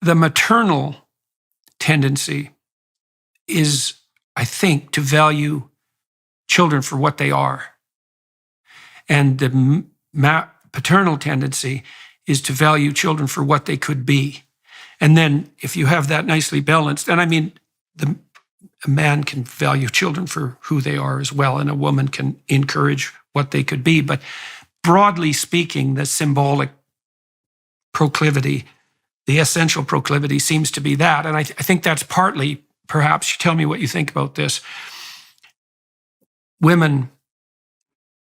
the maternal tendency is, I think, to value children for what they are. And the paternal tendency is to value children for what they could be. And then if you have that nicely balanced, and I mean, a man can value children for who they are as well, and a woman can encourage what they could be. But broadly speaking, the symbolic proclivity, the essential proclivity seems to be that. And I think that's partly, perhaps, you tell me what you think about this, women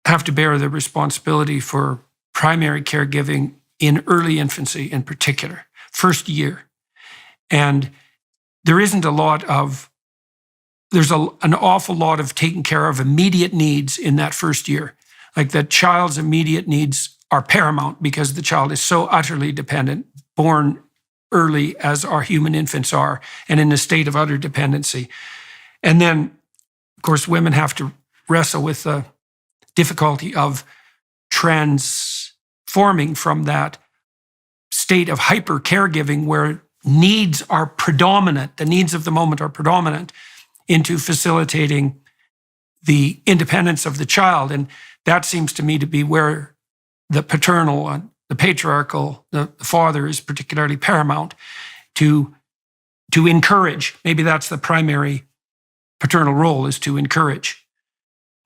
have to bear the responsibility for primary caregiving in early infancy in particular, first year. And there isn't a lot of, there's an awful lot of taking care of immediate needs in that first year. Like the child's immediate needs are paramount because the child is so utterly dependent, born early as our human infants are, and in a state of utter dependency. And then, of course, women have to wrestle with the difficulty of transforming from that state of hyper caregiving where needs are predominant, the needs of the moment are predominant, into facilitating the independence of the child. And that seems to me to be where the paternal, the patriarchal, the father is particularly paramount to encourage. Maybe that's the primary paternal role, is to encourage.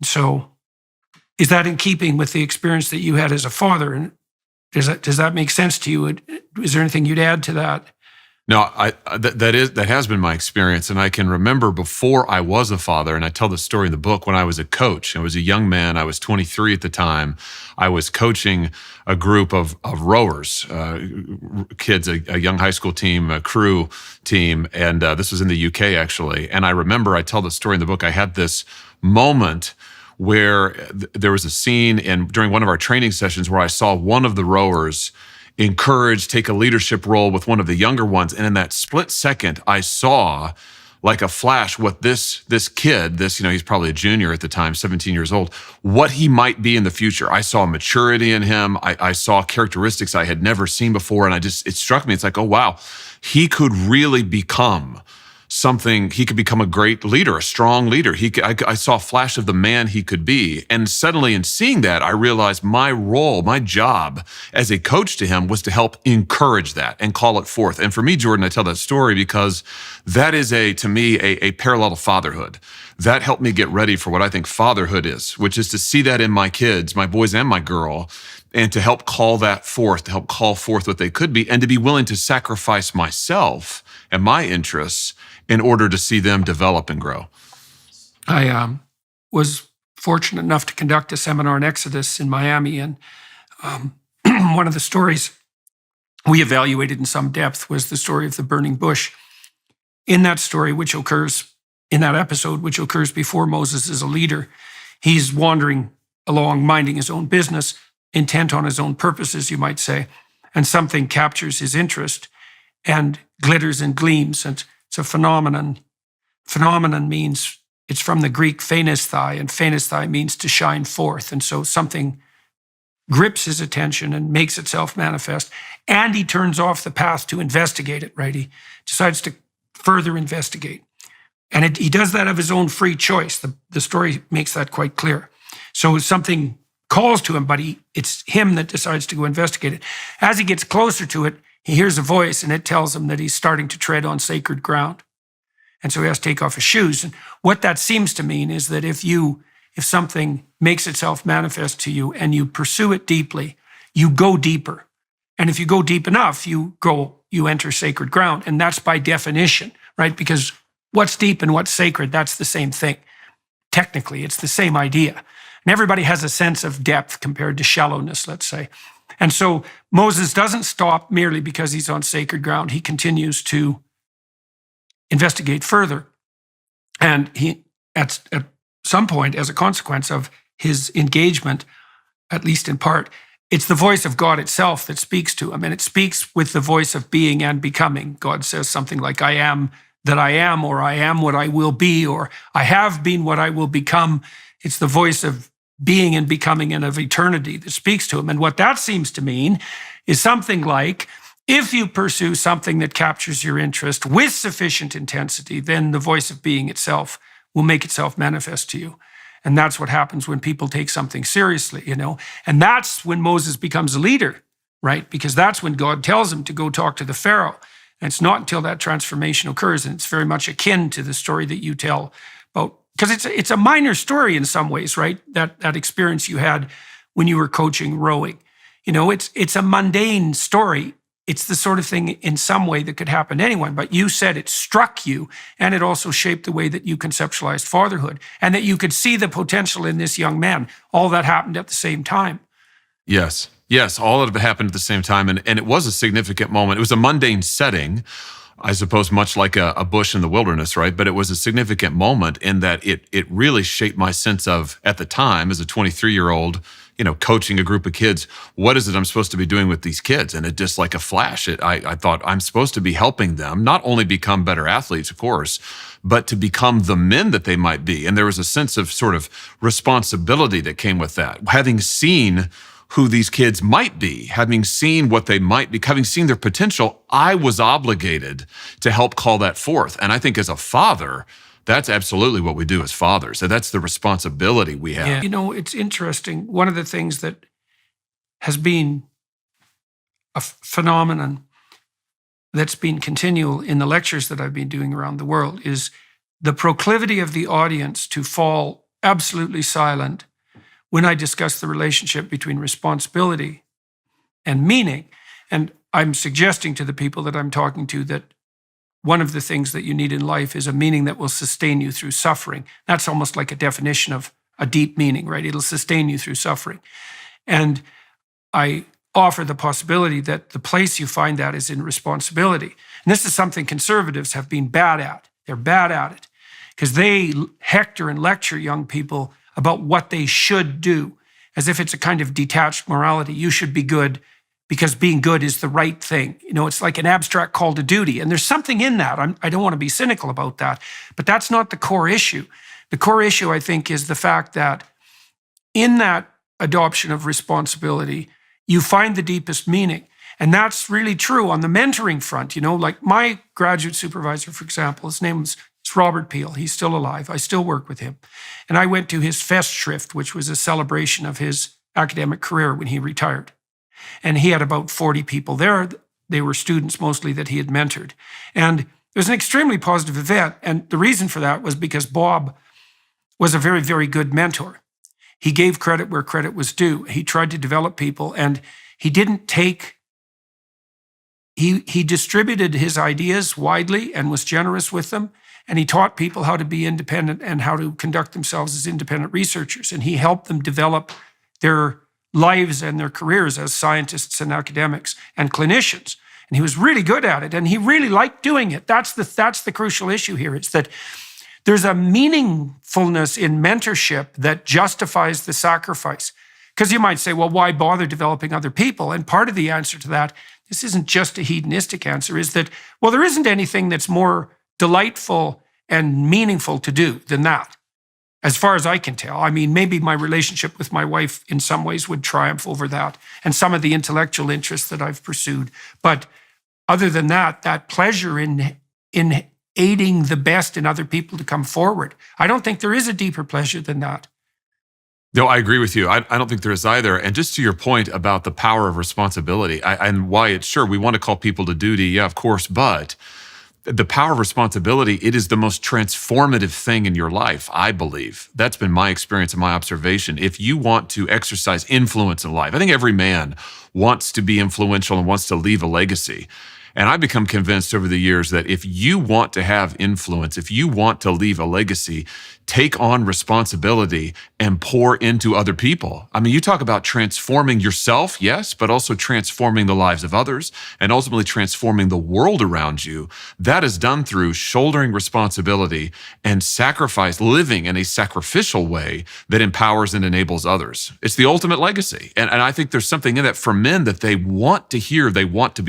So is that in keeping with the experience that you had as a father? And does that make sense to you? Is there anything you'd add to that? No, that has been my experience. And I can remember before I was a father, and I tell the story in the book, when I was a coach, I was a young man, I was 23 at the time. I was coaching a group of rowers, kids, a young high school team, a crew team. And this was in the UK, actually. And I remember, I tell the story in the book, I had this moment where there was a scene during one of our training sessions where I saw one of the rowers encourage, take a leadership role with one of the younger ones. And in that split second, I saw like a flash what this kid, he's probably a junior at the time, 17 years old, what he might be in the future. I saw maturity in him. I saw characteristics I had never seen before. And it struck me, it's like, oh, wow, he could really become something. He could become a great leader, a strong leader. I saw a flash of the man he could be. And suddenly in seeing that, I realized my role, my job as a coach to him was to help encourage that and call it forth. And for me, Jordan, I tell that story because that is to me, a parallel to fatherhood. That helped me get ready for what I think fatherhood is, which is to see that in my kids, my boys and my girl, and to help call that forth, to help call forth what they could be, and to be willing to sacrifice myself and my interests in order to see them develop and grow. I was fortunate enough to conduct a seminar in Exodus in Miami, and one of the stories we evaluated in some depth was the story of the burning bush. In that story, in that episode, which occurs before Moses is a leader, he's wandering along, minding his own business, intent on his own purposes, you might say, and something captures his interest and glitters and gleams, and it's a phenomenon. Phenomenon means, it's from the Greek phanesthai, and phanesthai means to shine forth. And so something grips his attention and makes itself manifest, and he turns off the path to investigate it, right? He decides to further investigate. And he does that of his own free choice. The story makes that quite clear. So something calls to him, but it's him that decides to go investigate it. As he gets closer to it, he hears a voice, and it tells him that he's starting to tread on sacred ground. And so he has to take off his shoes. And what that seems to mean is that if something makes itself manifest to you and you pursue it deeply, you go deeper. And if you go deep enough, you enter sacred ground. And that's by definition, right? Because what's deep and what's sacred, that's the same thing. Technically, it's the same idea. And everybody has a sense of depth compared to shallowness, let's say. And so Moses doesn't stop merely because he's on sacred ground. He continues to investigate further. And he, at some point, as a consequence of his engagement, at least in part, it's the voice of God itself that speaks to him. And it speaks with the voice of being and becoming. God says something like, I am that I am, or I am what I will be, or I have been what I will become. It's the voice of being and becoming and of eternity that speaks to him. And what that seems to mean is something like, If you pursue something that captures your interest with sufficient intensity, then the voice of being itself will make itself manifest to you. And that's what happens when people take something seriously, And that's when Moses becomes a leader, right? Because that's when God tells him to go talk to the Pharaoh. And it's not until that transformation occurs, and it's very much akin to the story that you tell about, because it's a minor story in some ways, right? That experience you had when you were coaching rowing. It's a mundane story. It's the sort of thing in some way that could happen to anyone, but you said it struck you, and it also shaped the way that you conceptualized fatherhood, and that you could see the potential in this young man. All that happened at the same time. Yes. Yes, all of it happened at the same time, and it was a significant moment. It was a mundane setting, I suppose, much like a bush in the wilderness, right? But it was a significant moment in that it really shaped my sense of, at the time, as a 23-year-old, coaching a group of kids, what is it I'm supposed to be doing with these kids? And it just like a flash, I thought I'm supposed to be helping them not only become better athletes, of course, but to become the men that they might be. And there was a sense of sort of responsibility that came with that. Having seen who these kids might be, having seen what they might be, having seen their potential, I was obligated to help call that forth. And I think as a father, that's absolutely what we do as fathers. So that's the responsibility we have. Yeah. It's interesting. One of the things that has been a phenomenon that's been continual in the lectures that I've been doing around the world is the proclivity of the audience to fall absolutely silent when I discuss the relationship between responsibility and meaning. And I'm suggesting to the people that I'm talking to that one of the things that you need in life is a meaning that will sustain you through suffering. That's almost like a definition of a deep meaning, right? It'll sustain you through suffering. And I offer the possibility that the place you find that is in responsibility. And this is something conservatives have been bad at. They're bad at it because they hector and lecture young people about what they should do, as if it's a kind of detached morality. You should be good because being good is the right thing. It's like an abstract call to duty. And there's something in that. I don't want to be cynical about that, but that's not the core issue. The core issue, I think, is the fact that in that adoption of responsibility, you find the deepest meaning. And that's really true on the mentoring front. Like my graduate supervisor, for example, his name was Robert Peel. He's still alive. I still work with him. And I went to his Festschrift, which was a celebration of his academic career when he retired. And he had about 40 people there. They were students mostly that he had mentored. And it was an extremely positive event. And the reason for that was because Bob was a very, very good mentor. He gave credit where credit was due. He tried to develop people, and he didn't take, he distributed his ideas widely and was generous with them. And he taught people how to be independent and how to conduct themselves as independent researchers. And he helped them develop their lives and their careers as scientists and academics and clinicians. And he was really good at it, and he really liked doing it. That's the crucial issue here. It's that there's a meaningfulness in mentorship that justifies the sacrifice. Because you might say, well, why bother developing other people? And part of the answer to that, this isn't just a hedonistic answer, is that, well, there isn't anything that's more delightful and meaningful to do than that, as far as I can tell. I mean, maybe my relationship with my wife in some ways would triumph over that and some of the intellectual interests that I've pursued. But other than that, that pleasure in aiding the best in other people to come forward, I don't think there is a deeper pleasure than that. No, I agree with you. I don't think there is either. And just to your point about the power of responsibility and why it's sure we want to call people to duty, yeah, of course, but the power of responsibility, it is the most transformative thing in your life, I believe. That's been my experience and my observation. If you want to exercise influence in life, I think every man wants to be influential and wants to leave a legacy. And I've become convinced over the years that if you want to have influence, if you want to leave a legacy, take on responsibility and pour into other people. I mean, you talk about transforming yourself, yes, but also transforming the lives of others and ultimately transforming the world around you. That is done through shouldering responsibility and sacrifice, living in a sacrificial way that empowers and enables others. It's the ultimate legacy. And I think there's something in that for men that they want to hear, they want to be